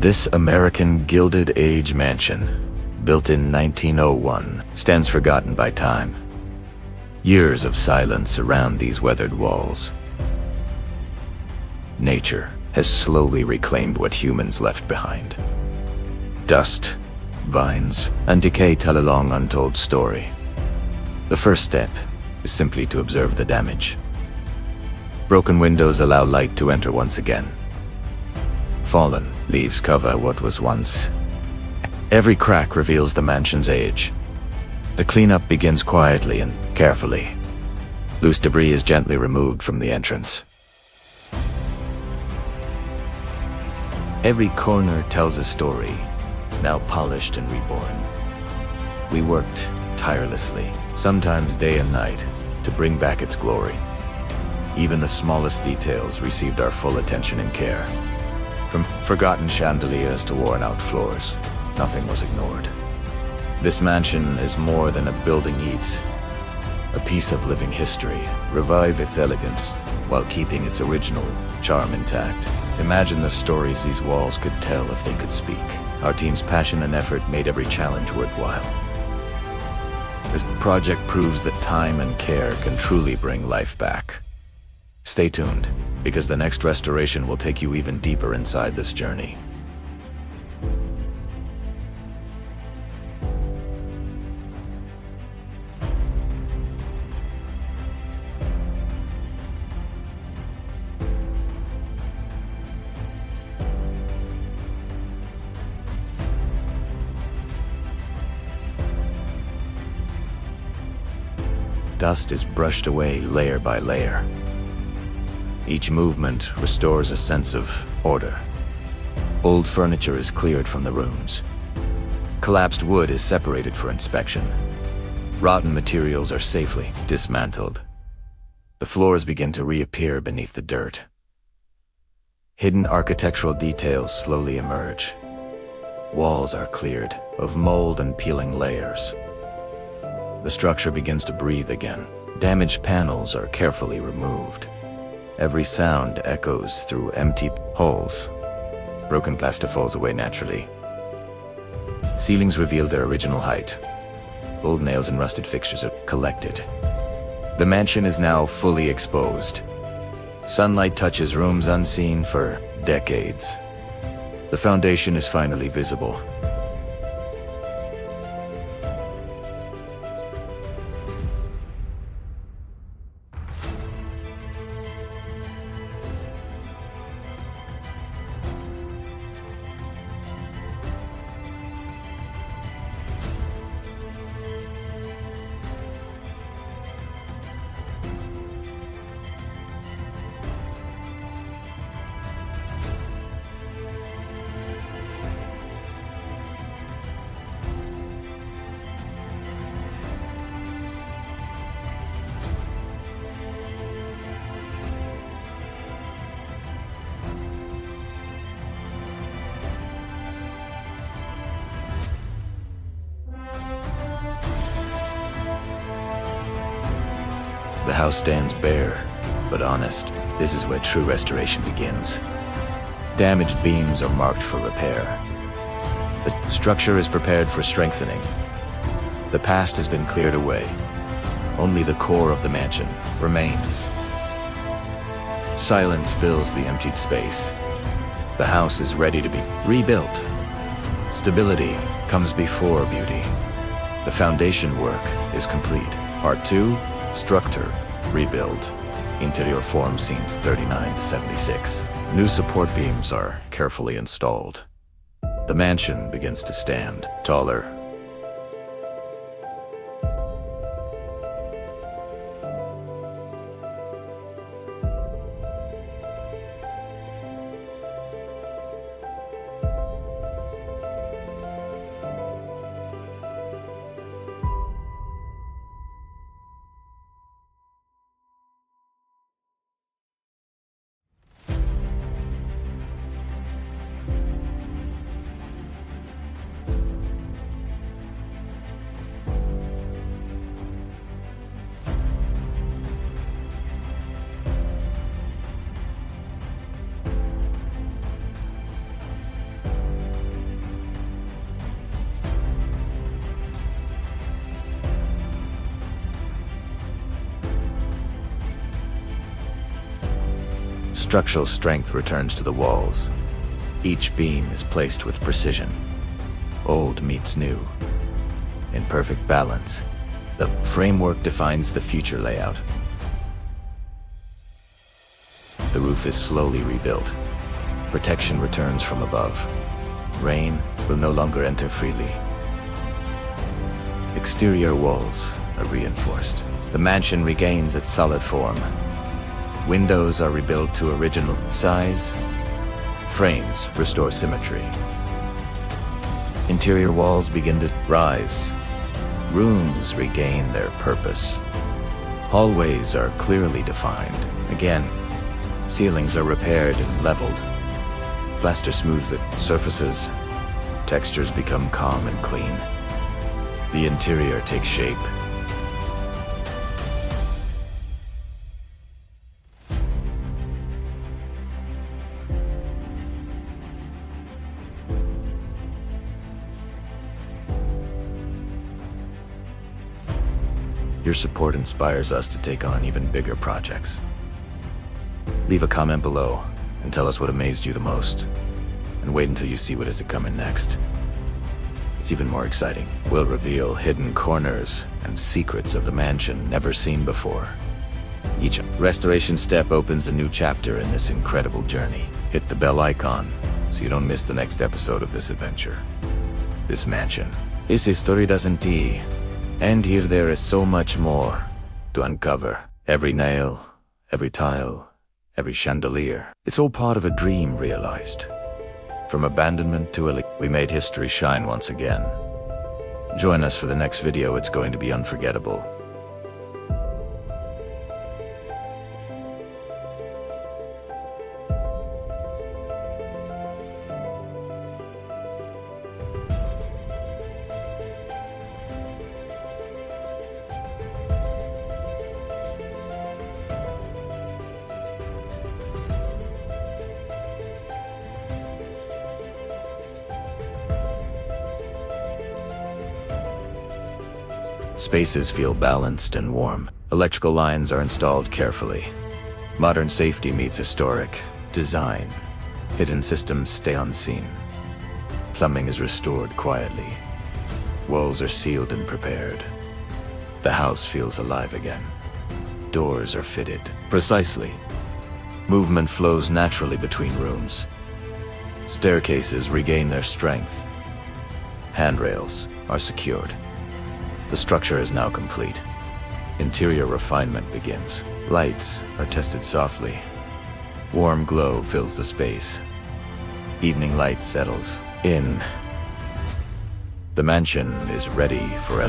This American Gilded Age mansion, built in 1901, stands forgotten by time. Years of silence surround these weathered walls. Nature has slowly reclaimed what humans left behind. Dust, vines, and decay tell a long untold story. The first step is simply to observe the damage. Broken windows allow light to enter once again. Fallen leaves cover what was once. Every crack reveals the mansion's age. The cleanup begins quietly and carefully. Loose debris is gently removed from the entrance. Every corner tells a story, now polished and reborn. We worked tirelessly, sometimes day and night, to bring back its glory. Even the smallest details received our full attention and care. From forgotten chandeliers to worn-out floors, nothing was ignored. This mansion is more than a building needs. A piece of living history. Revive its elegance while keeping its original charm intact. Imagine the stories these walls could tell if they could speak. Our team's passion and effort made every challenge worthwhile. This project proves that time and care can truly bring life back. Stay tuned, because the next restoration will take you even deeper inside this journey. Dust is brushed away layer by layer. Each movement restores a sense of order. Old furniture is cleared from the rooms. Collapsed wood is separated for inspection. Rotten materials are safely dismantled. The floors begin to reappear beneath the dirt. Hidden architectural details slowly emerge. Walls are cleared of mold and peeling layers. The structure begins to breathe again. Damaged panels are carefully removed. Every sound echoes through empty holes. Broken plaster falls away naturally. Ceilings reveal their original height. Old nails and rusted fixtures are collected. The mansion is now fully exposed. Sunlight touches rooms unseen for decades. The foundation is finally visible. The house stands bare, but honest. This is where true restoration begins. Damaged beams are marked for repair. The structure is prepared for strengthening. The past has been cleared away. Only the core of the mansion remains. Silence fills the emptied space. The house is ready to be rebuilt. Stability comes before beauty. The foundation work is complete. Part 2. Structure, rebuild. Interior form scenes 39 to 76. New support beams are carefully installed. The mansion begins to stand taller. Structural strength returns to the walls. Each beam is placed with precision. Old meets new. In perfect balance, the framework defines the future layout. The roof is slowly rebuilt. Protection returns from above. Rain will no longer enter freely. Exterior walls are reinforced. The mansion regains its solid form. Windows are rebuilt to original size. Frames restore symmetry. Interior walls begin to rise. Rooms regain their purpose. Hallways are clearly defined. Again, ceilings are repaired and leveled. Plaster smooths the surfaces. Textures become calm and clean. The interior takes shape. Your support inspires us to take on even bigger projects. Leave a comment below and tell us what amazed you the most. And wait until you see what is coming next. It's even more exciting. We'll reveal hidden corners and secrets of the mansion never seen before. Each restoration step opens a new chapter in this incredible journey. Hit the bell icon so you don't miss the next episode of this adventure. This mansion is historia anti. And here there is so much more to uncover. Every nail, every tile, every chandelier. It's all part of a dream realized. From abandonment to we made history shine once again. Join us for the next video. It's going to be unforgettable. Spaces feel balanced and warm. Electrical lines are installed carefully. Modern safety meets historic design. Hidden systems stay unseen. Plumbing is restored quietly. Walls are sealed and prepared. The house feels alive again. Doors are fitted precisely. Movement flows naturally between rooms. Staircases regain their strength. Handrails are secured. The structure is now complete. Interior refinement begins. Lights are tested softly. Warm glow fills the space. Evening light settles in. The mansion is ready for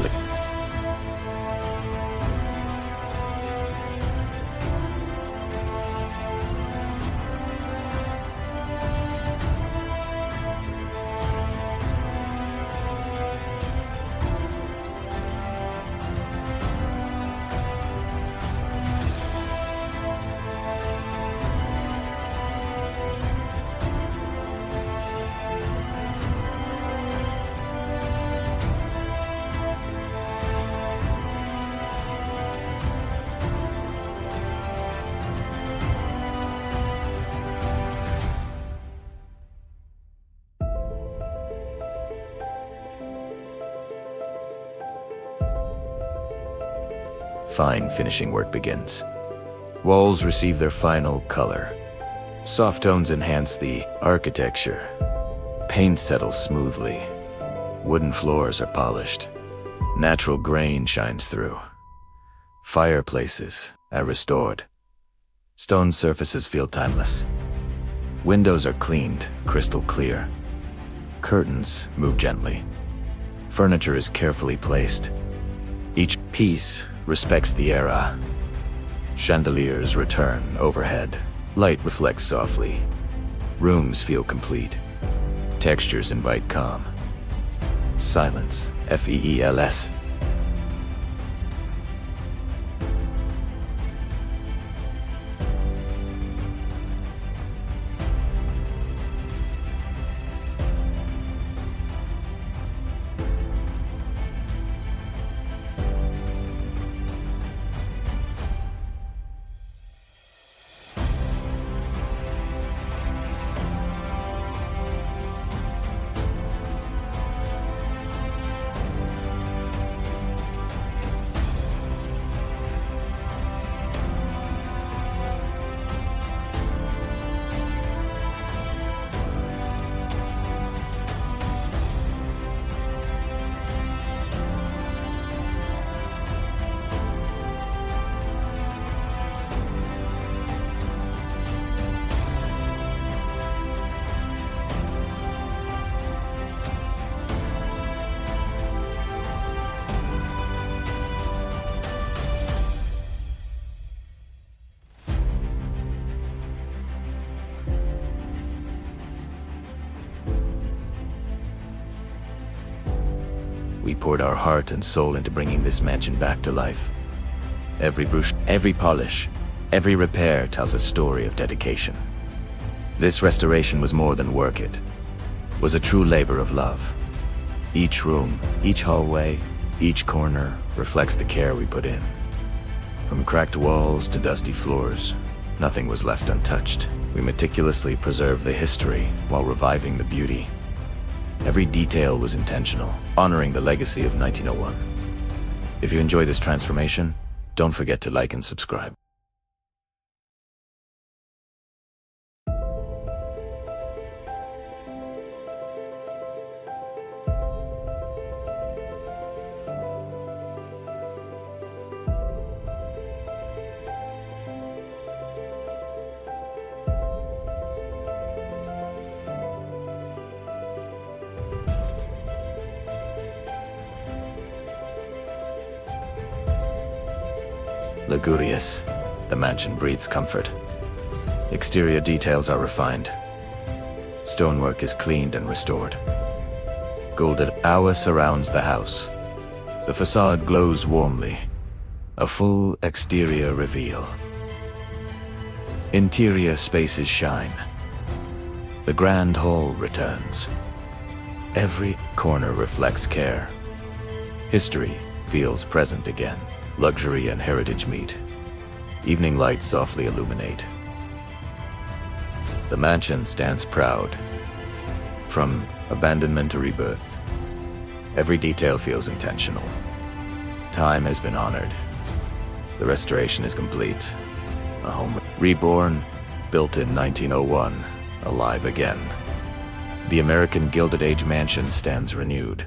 fine finishing work begins. Walls receive their final color. Soft tones enhance the architecture. Paint settles smoothly. Wooden floors are polished. Natural grain shines through. Fireplaces are restored. Stone surfaces feel timeless. Windows are cleaned, crystal clear. Curtains move gently. Furniture is carefully placed. Each piece respects the era. Chandeliers return overhead. Light reflects softly. Rooms feel complete. Textures invite calm. Silence, feels. We poured our heart and soul into bringing this mansion back to life. Every brush, every polish, every repair tells a story of dedication. This restoration was more than work, it was a true labor of love. Each room, each hallway, each corner reflects the care we put in. From cracked walls to dusty floors, nothing was left untouched. We meticulously preserved the history while reviving the beauty. Every detail was intentional, honoring the legacy of 1901. If you enjoy this transformation, don't forget to like and subscribe. Luxurious, the mansion breathes comfort. Exterior details are refined. Stonework is cleaned and restored. Gilded hour surrounds the house. The facade glows warmly. A full exterior reveal. Interior spaces shine. The grand hall returns. Every corner reflects care. History feels present again. Luxury and heritage meet. Evening lights softly illuminate. The mansion stands proud. From abandonment to rebirth, every detail feels intentional. Time has been honored. The restoration is complete. A home reborn, built in 1901, alive again. The American Gilded Age mansion stands renewed.